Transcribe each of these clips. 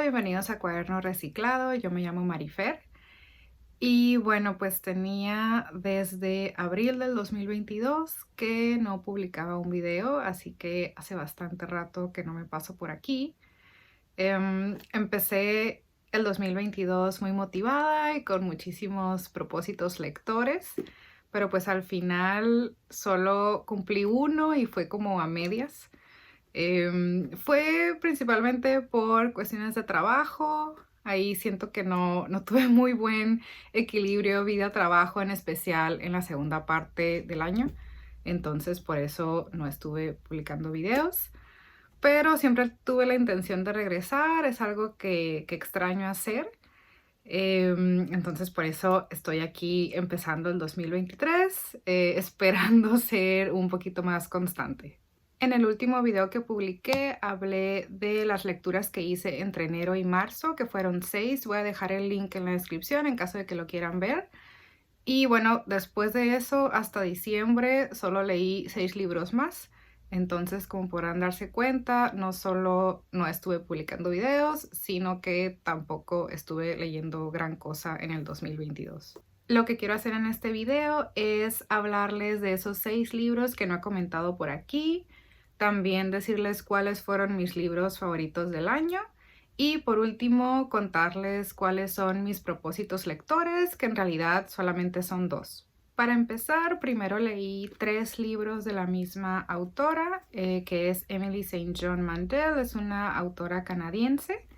bienvenidos a Cuaderno Reciclado. Yo me llamo Marifer y bueno, pues tenía desde abril del 2022 que no publicaba un video, así que hace bastante rato que no me paso por aquí. Empecé el 2022 muy motivada y con muchísimos propósitos lectores, pero pues al final solo cumplí uno y fue como a medias. Fue principalmente por cuestiones de trabajo. Ahí siento que no tuve muy buen equilibrio vida-trabajo, en especial en la segunda parte del año. Entonces, por eso no estuve publicando videos. Pero siempre tuve la intención de regresar. Es algo que extraño hacer. Entonces, por eso estoy aquí empezando el 2023, esperando ser un poquito más constante. En el último video que publiqué hablé de las lecturas que hice entre enero y marzo, que fueron 6. Voy a dejar el link en la descripción en caso de que lo quieran ver. Y bueno, después de eso, hasta diciembre, solo leí 6 libros más. Entonces, como podrán darse cuenta, no solo no estuve publicando videos, sino que tampoco estuve leyendo gran cosa en el 2022. Lo que quiero hacer en este video es hablarles de esos 6 libros que no he comentado por aquí. También decirles cuáles fueron mis libros favoritos del año. Y por último, contarles cuáles son mis propósitos lectores, que en realidad solamente son 2. Para empezar, primero leí 3 libros de la misma autora, que es Emily St. John Mandel. Es una autora canadiense.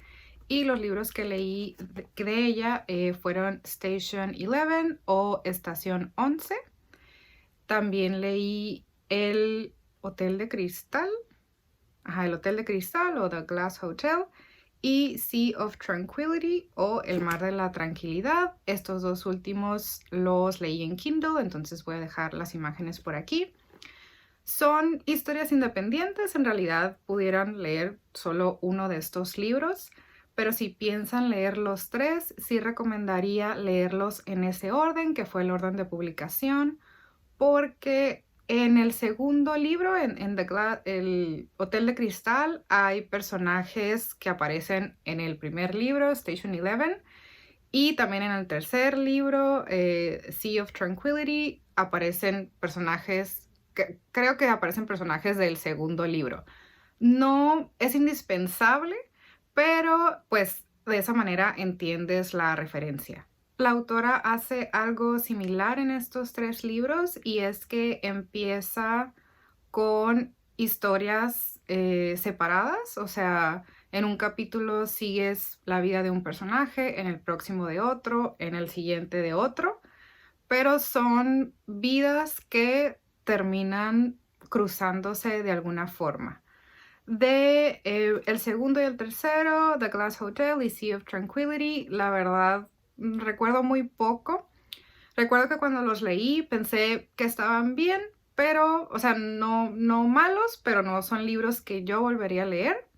Y los libros que leí de ella fueron Station 11 o Estación 11. También leí El Hotel de Cristal, El Hotel de Cristal o The Glass Hotel, y Sea of Tranquility o El Mar de la Tranquilidad. Estos 2 últimos los leí en Kindle, entonces voy a dejar las imágenes por aquí. Son historias independientes, en realidad pudieran leer solo uno de estos libros, pero si piensan leer los 3, sí recomendaría leerlos en ese orden, que fue el orden de publicación, porque en el segundo libro, en El Hotel de Cristal, hay personajes que aparecen en el primer libro, Station 11, y también en el tercer libro, Sea of Tranquility, aparecen personajes, creo que aparecen personajes del segundo libro. No es indispensable, pero pues de esa manera entiendes la referencia. La autora hace algo similar en estos 3 libros y es que empieza con historias separadas, o sea, en un capítulo sigues la vida de un personaje, en el próximo de otro, en el siguiente de otro, pero son vidas que terminan cruzándose de alguna forma. El segundo y el tercero, The Glass Hotel y Sea of Tranquility, la verdad, recuerdo muy poco. Recuerdo que cuando los leí pensé que estaban bien, pero, o sea, no malos, pero no son libros que yo volvería a leer.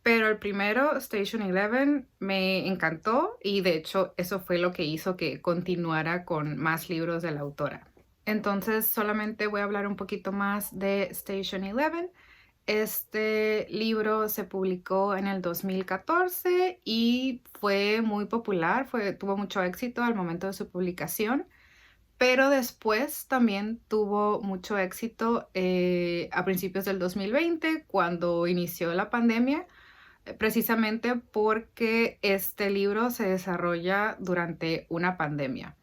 Pero el primero, Station 11, me encantó y de hecho eso fue lo que hizo que continuara con más libros de la autora. Entonces solamente voy a hablar un poquito más de Station 11. Este libro se publicó en el 2014 y fue muy popular, tuvo mucho éxito al momento de su publicación, pero después también tuvo mucho éxito a principios del 2020, cuando inició la pandemia, precisamente porque este libro se desarrolla durante una pandemia.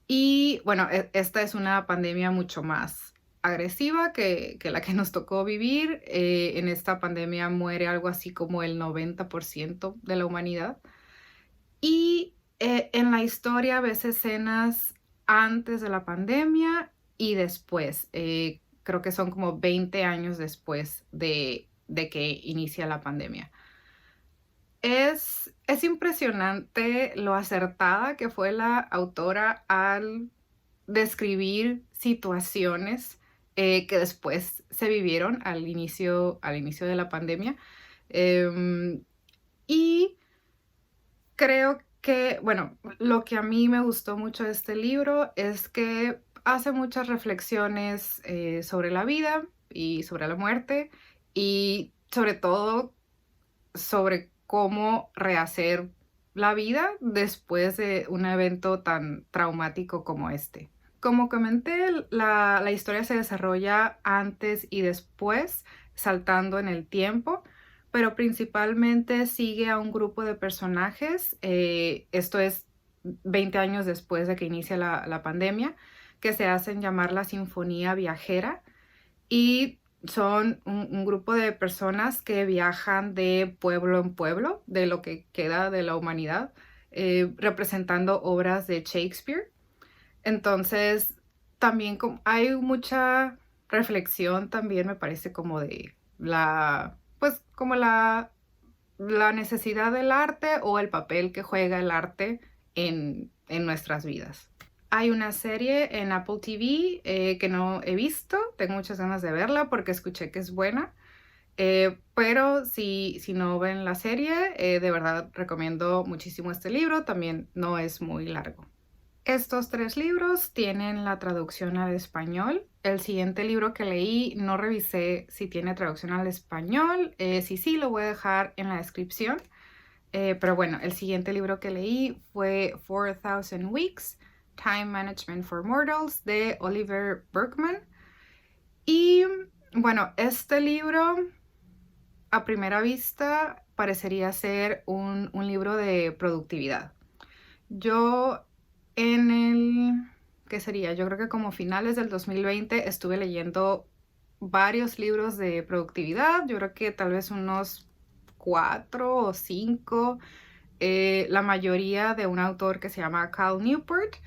Y bueno, esta es una pandemia mucho más agresiva que la que nos tocó vivir. En esta pandemia muere algo así como el 90% de la humanidad. Y en la historia ves escenas antes de la pandemia y después. Creo que son como 20 años después de que inicia la pandemia. Es impresionante lo acertada que fue la autora al describir situaciones que después se vivieron al inicio de la pandemia. Y creo que, bueno, lo que a mí me gustó mucho de este libro es que hace muchas reflexiones sobre la vida y sobre la muerte y sobre todo sobre cómo rehacer la vida después de un evento tan traumático como este. Como comenté, la historia se desarrolla antes y después, saltando en el tiempo, pero principalmente sigue a un grupo de personajes. Esto es 20 años después de que inicia la pandemia, que se hacen llamar la Sinfonía Viajera y son un grupo de personas que viajan de pueblo en pueblo, de lo que queda de la humanidad, representando obras de Shakespeare. Entonces, también hay mucha reflexión también, me parece, como de pues como la necesidad del arte o el papel que juega el arte en nuestras vidas. Hay una serie en Apple TV que no he visto, tengo muchas ganas de verla porque escuché que es buena, pero si no ven la serie, de verdad recomiendo muchísimo este libro, también no es muy largo. Estos 3 libros tienen la traducción al español. El siguiente libro que leí no revisé si tiene traducción al español. Si sí, lo voy a dejar en la descripción. Pero bueno, el siguiente libro que leí fue 4000 Weeks, Time Management for Mortals, de Oliver Burkeman. Y bueno, este libro a primera vista parecería ser un libro de productividad. Yo ¿qué sería? Yo creo que como finales del 2020 estuve leyendo varios libros de productividad, yo creo que tal vez unos 4 o 5, la mayoría de un autor que se llama Cal Newport,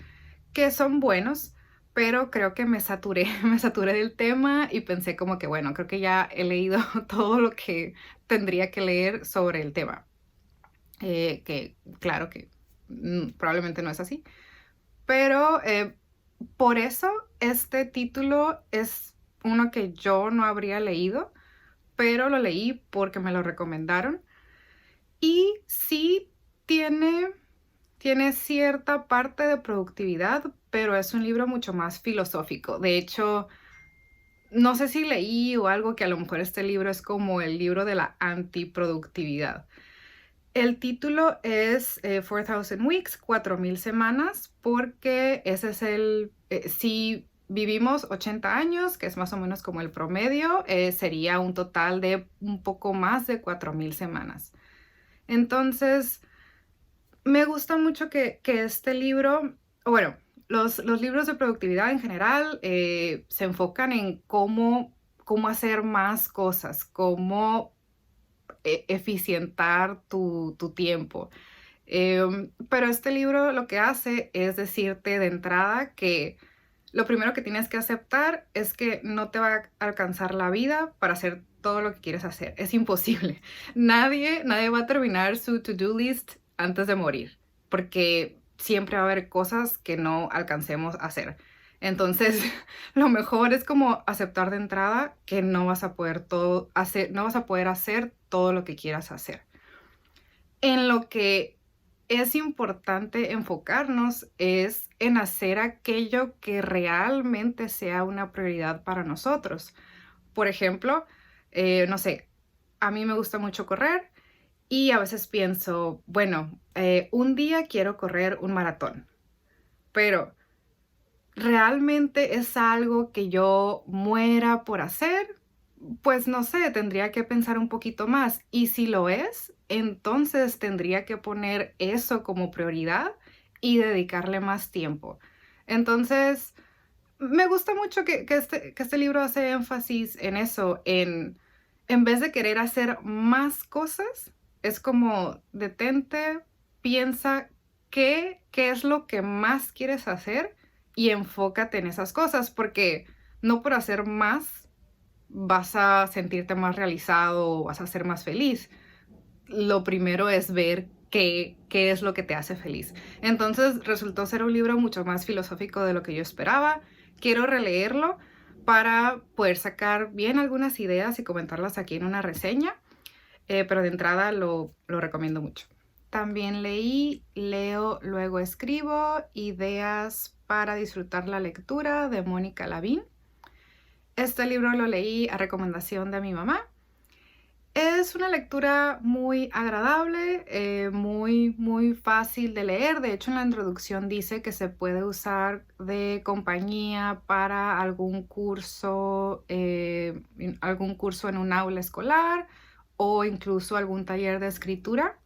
que son buenos, pero creo que me saturé, me saturé del tema y pensé como que, bueno, creo que ya he leído todo lo que tendría que leer sobre el tema. Que claro que probablemente no es así, pero por eso este título es uno que yo no habría leído, pero lo leí porque me lo recomendaron. Y sí tiene cierta parte de productividad, pero es un libro mucho más filosófico. De hecho, no sé si leí o algo que a lo mejor este libro es como el libro de la antiproductividad. El título es 4000 Weeks, 4000 semanas, porque ese es si vivimos 80 años, que es más o menos como el promedio, sería un total de un poco más de 4000 semanas. Entonces, me gusta mucho que este libro, bueno, los libros de productividad en general se enfocan en cómo hacer más cosas, cómo eficientar tu tiempo. Pero este libro lo que hace es decirte de entrada que lo primero que tienes que aceptar es que no te va a alcanzar la vida para hacer todo lo que quieres hacer. Es imposible. Nadie va a terminar su to-do list antes de morir, porque siempre va a haber cosas que no alcancemos a hacer. Entonces, lo mejor es como aceptar de entrada que no vas a poder no vas a poder hacer todo lo que quieras hacer. En lo que es importante enfocarnos es en hacer aquello que realmente sea una prioridad para nosotros. Por ejemplo, no sé, a mí me gusta mucho correr y a veces pienso, bueno, un día quiero correr un maratón, pero ¿realmente es algo que yo muera por hacer? Pues no sé, tendría que pensar un poquito más. Y si lo es, entonces tendría que poner eso como prioridad y dedicarle más tiempo. Entonces, me gusta mucho que este libro hace énfasis en eso, en vez de querer hacer más cosas, es como detente, piensa qué es lo que más quieres hacer y enfócate en esas cosas, porque no por hacer más vas a sentirte más realizado o vas a ser más feliz. Lo primero es ver qué es lo que te hace feliz. Entonces resultó ser un libro mucho más filosófico de lo que yo esperaba. Quiero releerlo para poder sacar bien algunas ideas y comentarlas aquí en una reseña, pero de entrada lo recomiendo mucho. También leo, luego escribo, ideas para disfrutar la lectura de Mónica Lavín. Este libro lo leí a recomendación de mi mamá Es una lectura muy agradable, muy fácil de leer. De hecho, en la introducción dice que se puede usar de compañía para algún curso en un aula escolar o incluso algún taller de escritura,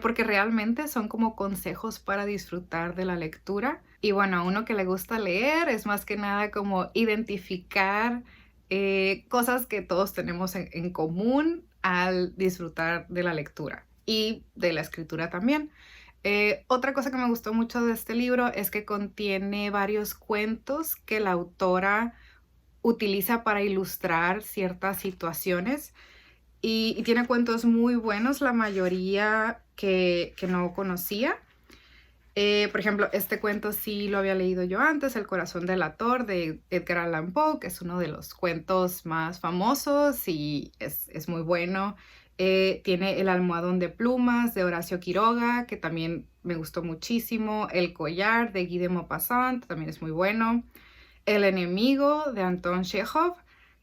porque realmente son como consejos para disfrutar de la lectura. Y bueno, a uno que le gusta leer es más que nada como identificar cosas que todos tenemos en común al disfrutar de la lectura y de la escritura también. Otra cosa que me gustó mucho de este libro es que contiene varios cuentos que la autora utiliza para ilustrar ciertas situaciones y tiene cuentos muy buenos, la mayoría que no conocía. Por ejemplo, este cuento sí lo había leído yo antes, El corazón delator de Edgar Allan Poe, que es uno de los cuentos más famosos y es muy bueno. Tiene El almohadón de plumas de Horacio Quiroga, que también me gustó muchísimo. El collar de Guy de Maupassant, también es muy bueno. El enemigo de Anton Chekhov,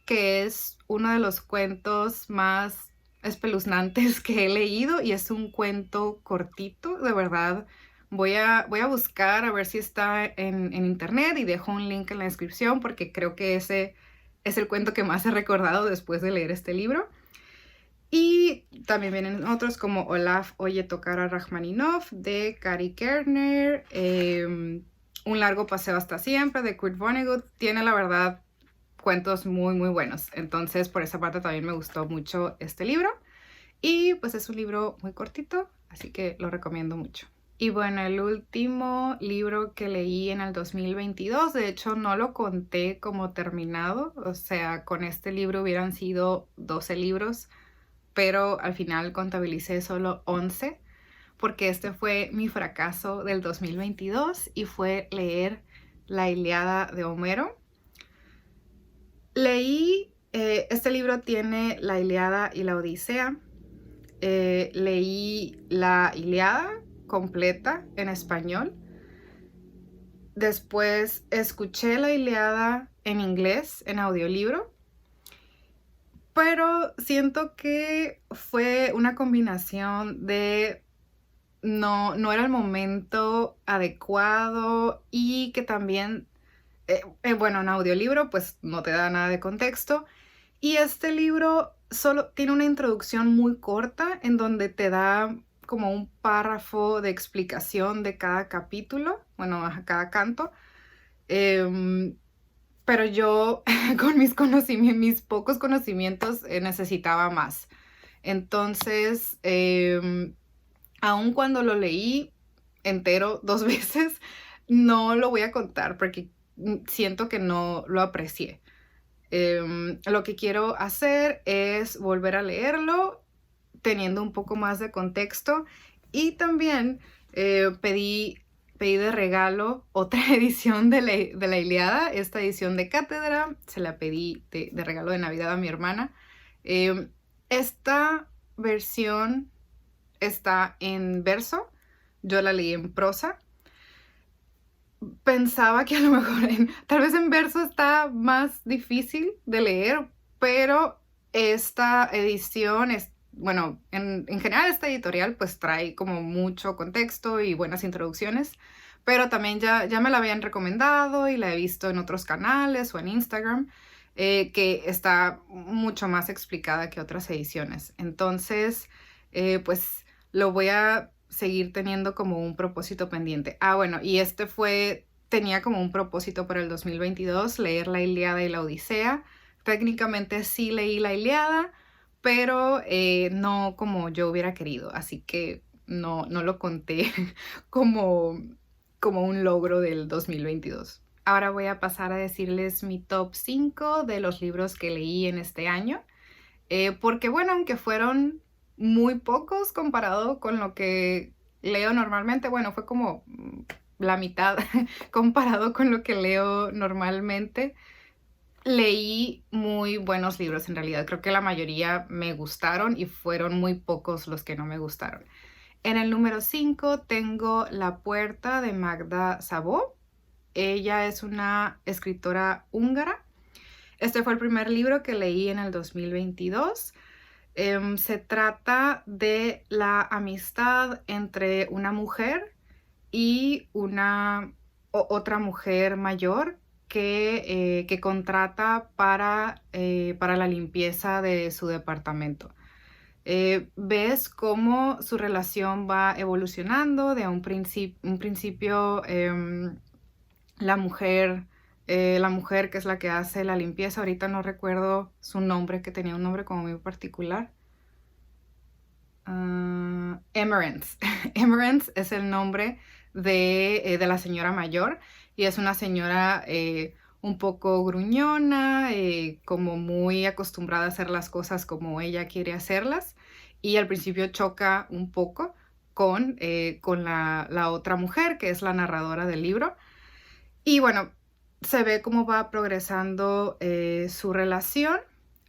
que es uno de los cuentos más espeluznantes que he leído y es un cuento cortito, de verdad. Voy a buscar a ver si está en internet y dejo un link en la descripción porque creo que ese es el cuento que más he recordado después de leer este libro. Y también vienen otros como Olaf oye tocar a Rachmaninoff de Cary Kerner, Un largo paseo hasta siempre de Kurt Vonnegut. Tiene la verdad cuentos muy buenos. Entonces por esa parte también me gustó mucho este libro. Y pues es un libro muy cortito, así que lo recomiendo mucho. Y bueno, el último libro que leí en el 2022, de hecho no lo conté como terminado, o sea, con este libro hubieran sido 12 libros, pero al final contabilicé solo 11 porque este fue mi fracaso del 2022 y fue leer La Ilíada de Homero. Este libro tiene la Ilíada y la Odisea. Leí la Ilíada completa en español. Después escuché la Ilíada en inglés, en audiolibro. Pero siento que fue una combinación de no era el momento adecuado y que también, bueno, en audiolibro pues no te da nada de contexto. Y este libro solo tiene una introducción muy corta en donde te da como un párrafo de explicación de cada capítulo, bueno, cada canto. Em, pero yo con mis pocos conocimientos necesitaba más. Entonces, aun cuando lo leí entero 2 veces, no lo voy a contar porque siento que no lo aprecié. Lo que quiero hacer es volver a leerlo teniendo un poco más de contexto y también pedí de regalo otra edición de la Ilíada, esta edición de cátedra, se la pedí de regalo de Navidad a mi hermana. Esta versión está en verso, yo la leí en prosa. Pensaba que a lo mejor tal vez en verso está más difícil de leer, pero esta edición bueno, en general esta editorial pues trae como mucho contexto y buenas introducciones, pero también ya me la habían recomendado y la he visto en otros canales o en Instagram, que está mucho más explicada que otras ediciones. Entonces, pues lo voy a seguir teniendo como un propósito pendiente. Bueno, y tenía como un propósito para el 2022, leer la Ilíada y la Odisea. Técnicamente sí leí la Ilíada, pero no como yo hubiera querido, así que no lo conté como, como un logro del 2022. Ahora voy a pasar a decirles mi top 5 de los libros que leí en este año, porque bueno, aunque fueron muy pocos comparado con lo que leo normalmente, bueno, fue como la mitad comparado con lo que leo normalmente. Leí muy buenos libros en realidad, creo que la mayoría me gustaron y fueron muy pocos los que no me gustaron. En el número 5 tengo La puerta de Magda Szabó. Ella es una escritora húngara. Este fue el primer libro que leí en el 2022. Se trata de la amistad entre una mujer y otra mujer mayor que contrata para la limpieza de su departamento. Ves cómo su relación va evolucionando de un principio, la mujer que es la que hace la limpieza, ahorita no recuerdo su nombre, que tenía un nombre como muy particular. Emerence. Emerence es el nombre de la señora mayor y es una señora un poco gruñona, como muy acostumbrada a hacer las cosas como ella quiere hacerlas, y al principio choca un poco con la otra mujer que es la narradora del libro. Y bueno, se ve cómo va progresando su relación.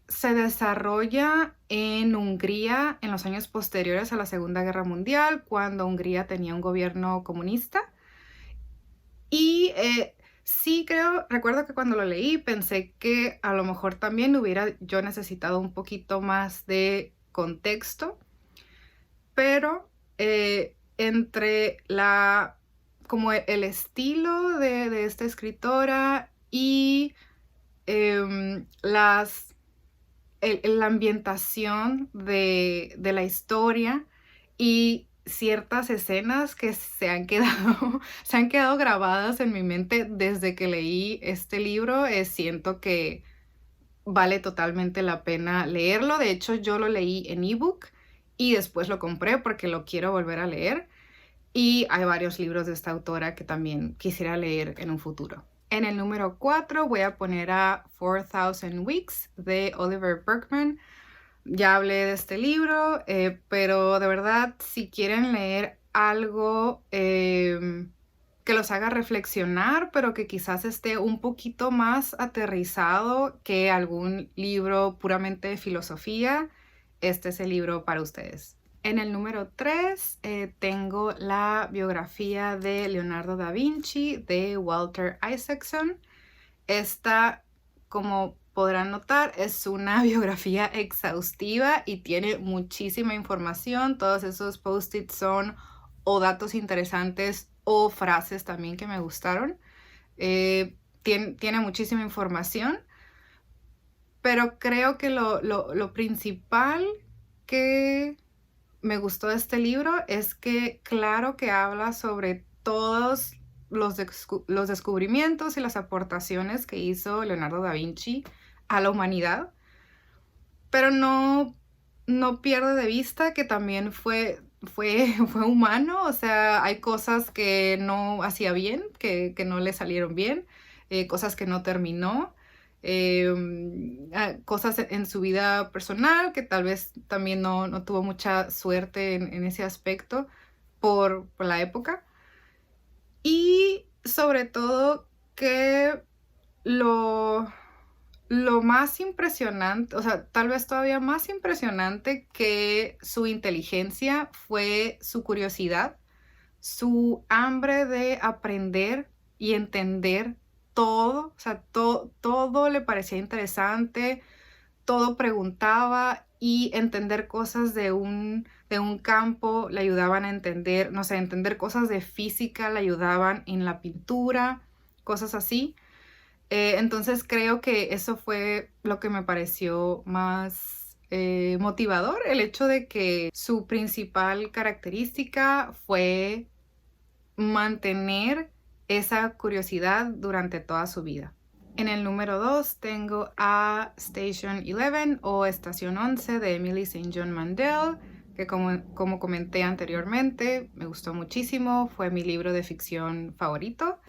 Se desarrolla en Hungría en los años posteriores a la Segunda Guerra Mundial, cuando Hungría tenía un gobierno comunista. Y sí recuerdo que cuando lo leí pensé que a lo mejor también hubiera yo necesitado un poquito más de contexto, pero entre como el estilo de esta escritora y la ambientación de la historia y ciertas escenas que se han quedado, se han quedado grabadas en mi mente desde que leí este libro, siento que vale totalmente la pena leerlo. De hecho, yo lo leí en ebook y después lo compré porque lo quiero volver a leer. Y hay varios libros de esta autora que también quisiera leer en un futuro. En el número 4 voy a poner a 4000 Weeks de Oliver Burkeman. Ya hablé de este libro, pero de verdad, si quieren leer algo que los haga reflexionar, pero que quizás esté un poquito más aterrizado que algún libro puramente de filosofía, este es el libro para ustedes. En el número 3 tengo la biografía de Leonardo da Vinci de Walter Isaacson. Esta, como podrán notar, es una biografía exhaustiva y tiene muchísima información. Todos esos post-its son o datos interesantes o frases también que me gustaron. Tiene muchísima información, pero creo que lo principal que me gustó de este libro es que claro que habla sobre todos los descubrimientos y las aportaciones que hizo Leonardo da Vinci a la humanidad, pero no pierde de vista que también fue humano. O sea, hay cosas que no hacía bien, que no le salieron bien, cosas que no terminó, cosas en su vida personal que tal vez también no tuvo mucha suerte en ese aspecto por la época. Y sobre todo que lo, lo más impresionante, o sea, tal vez todavía más impresionante que su inteligencia fue su curiosidad, su hambre de aprender y entender todo, o sea, todo le parecía interesante, todo preguntaba, y entender cosas de un campo le ayudaban a entender, no sé, entender cosas de física le ayudaban en la pintura, cosas así. Entonces creo que eso fue lo que me pareció más motivador, el hecho de que su principal característica fue mantener esa curiosidad durante toda su vida. En el número 2 tengo a Station 11 o Estación 11 de Emily St. John Mandel, que como comenté anteriormente, me gustó muchísimo, fue mi libro de ficción favorito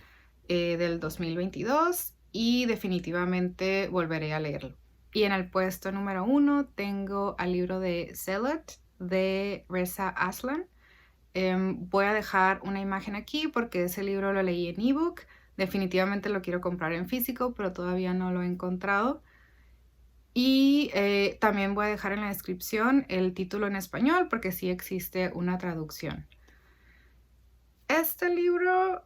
del 2022 y definitivamente volveré a leerlo. Y en el puesto número 1 tengo al libro de Zealot de Reza Aslan. Voy a dejar una imagen aquí porque ese libro lo leí en ebook. Definitivamente lo quiero comprar en físico, pero todavía no lo he encontrado. Y también voy a dejar en la descripción el título en español porque sí existe una traducción. Este libro,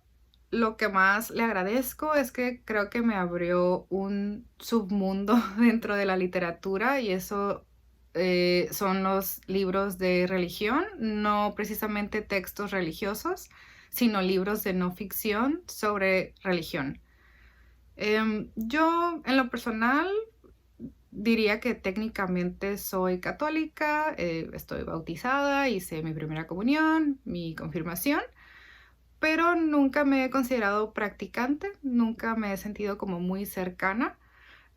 lo que más le agradezco es que creo que me abrió un submundo dentro de la literatura, y eso son los libros de religión, no precisamente textos religiosos, sino libros de no ficción sobre religión. Yo, en lo personal, diría que técnicamente soy católica, estoy bautizada, hice mi primera comunión, mi confirmación, pero nunca me he considerado practicante, nunca me he sentido como muy cercana.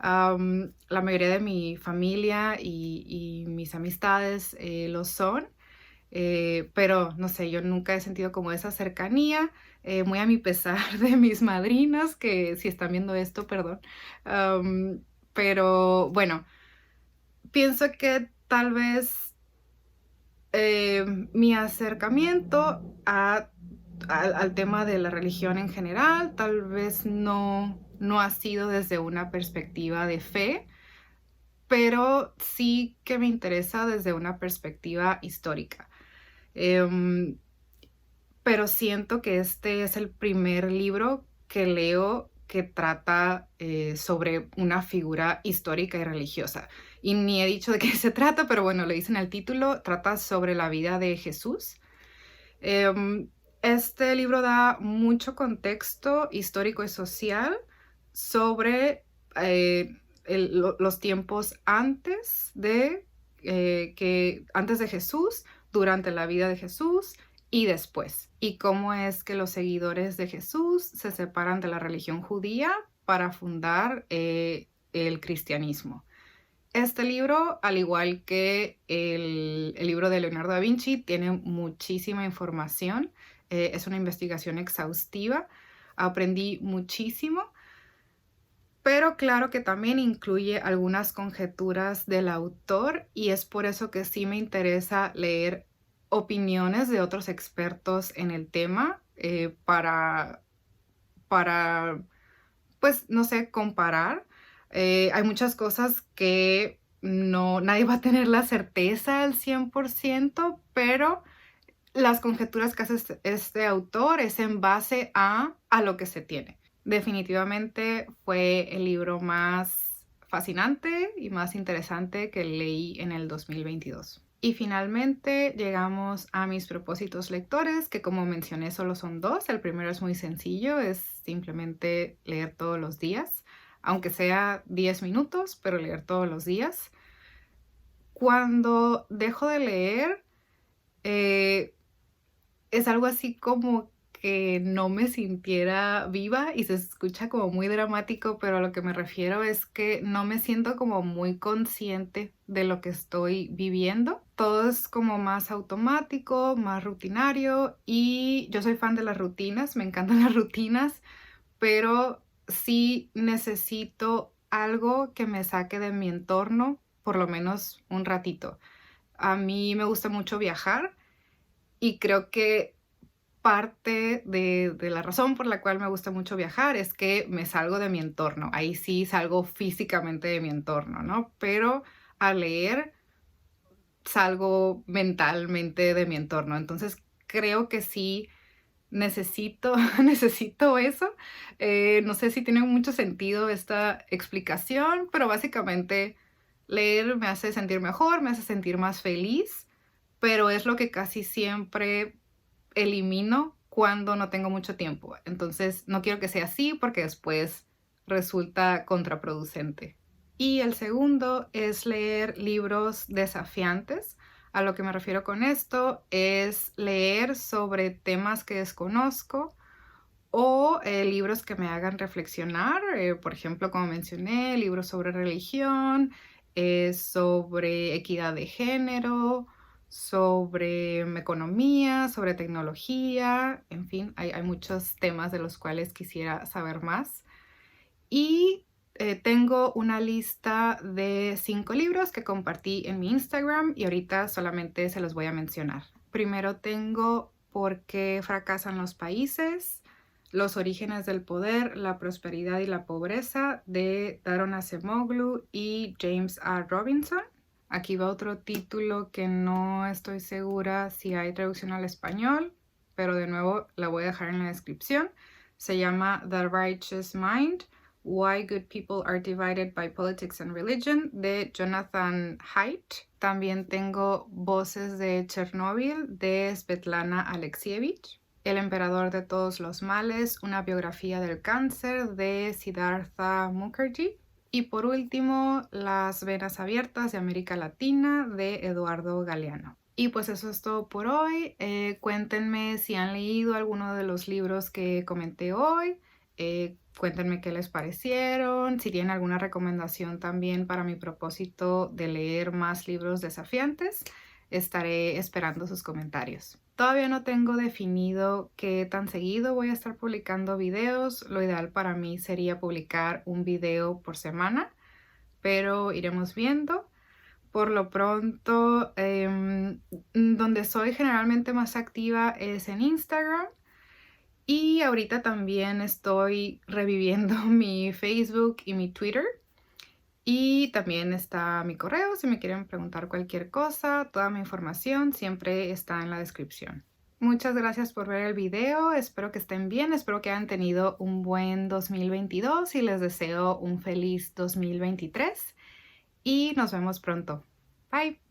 La mayoría de mi familia y mis amistades lo son, pero no sé, yo nunca he sentido como esa cercanía, muy a mi pesar de mis madrinas, que si están viendo esto, perdón. Pero bueno, pienso que tal vez mi acercamiento al tema de la religión en general, tal vez no ha sido desde una perspectiva de fe, pero sí que me interesa desde una perspectiva histórica. Em, pero siento que este es el primer libro que leo que trata sobre una figura histórica y religiosa. Y ni he dicho de qué se trata, pero bueno, lo dice en el título, trata sobre la vida de Jesús. Em, este libro da mucho contexto histórico y social sobre los tiempos antes de Jesús, durante la vida de Jesús y después, y cómo es que los seguidores de Jesús se separan de la religión judía para fundar el cristianismo. Este libro, al igual que el libro de Leonardo da Vinci, tiene muchísima información. Es una investigación exhaustiva. Aprendí muchísimo, pero claro que también incluye algunas conjeturas del autor y es por eso que sí me interesa leer opiniones de otros expertos en el tema para pues, no sé, comparar. Hay muchas cosas que nadie va a tener la certeza al 100%, pero las conjeturas que hace este autor es en base a lo que se tiene. Definitivamente fue el libro más fascinante y más interesante que leí en el 2022. Y finalmente llegamos a mis propósitos lectores, que como mencioné solo son dos. El primero es muy sencillo, es simplemente leer todos los días, aunque sea 10 minutos, pero leer todos los días. Cuando dejo de leer, eh, es algo así como que no me sintiera viva y se escucha como muy dramático, pero a lo que me refiero es que no me siento como muy consciente de lo que estoy viviendo. Todo es como más automático, más rutinario y yo soy fan de las rutinas, me encantan las rutinas, pero sí necesito algo que me saque de mi entorno, por lo menos un ratito. A mí me gusta mucho viajar y creo que parte de la razón por la cual me gusta mucho viajar es que me salgo de mi entorno. Ahí sí salgo físicamente de mi entorno, ¿no? Pero al leer salgo mentalmente de mi entorno. Entonces creo que sí necesito, necesito eso. No sé si tiene mucho sentido esta explicación, pero básicamente leer me hace sentir mejor, me hace sentir más feliz, pero es lo que casi siempre elimino cuando no tengo mucho tiempo. Entonces, no quiero que sea así porque después resulta contraproducente. Y el segundo es leer libros desafiantes. A lo que me refiero con esto es leer sobre temas que desconozco o libros que me hagan reflexionar. Por ejemplo, como mencioné, libros sobre religión, sobre equidad de género, sobre economía, sobre tecnología, en fin, hay muchos temas de los cuales quisiera saber más. Y tengo una lista de 5 libros que compartí en mi Instagram y ahorita solamente se los voy a mencionar. Primero tengo ¿Por qué fracasan los países? Los orígenes del poder, la prosperidad y la pobreza de Daron Acemoglu y James R. Robinson. Aquí va otro título que no estoy segura si hay traducción al español, pero de nuevo la voy a dejar en la descripción. Se llama The Righteous Mind, Why Good People Are Divided by Politics and Religion de Jonathan Haidt. También tengo Voces de Chernobyl de Svetlana Alexievich. El emperador de todos los males, una biografía del cáncer de Siddhartha Mukherjee. Y por último, Las venas abiertas de América Latina de Eduardo Galeano. Y pues eso es todo por hoy. Cuéntenme si han leído alguno de los libros que comenté hoy. Cuéntenme qué les parecieron, si tienen alguna recomendación también para mi propósito de leer más libros desafiantes. Estaré esperando sus comentarios. Todavía no tengo definido qué tan seguido voy a estar publicando videos. Lo ideal para mí sería publicar un video por semana, pero iremos viendo. Por lo pronto, donde soy generalmente más activa es en Instagram. Y ahorita también estoy reviviendo mi Facebook y mi Twitter. Y también está mi correo si me quieren preguntar cualquier cosa. Toda mi información siempre está en la descripción. Muchas gracias por ver el video. Espero que estén bien. Espero que hayan tenido un buen 2022 y les deseo un feliz 2023. Y nos vemos pronto. Bye.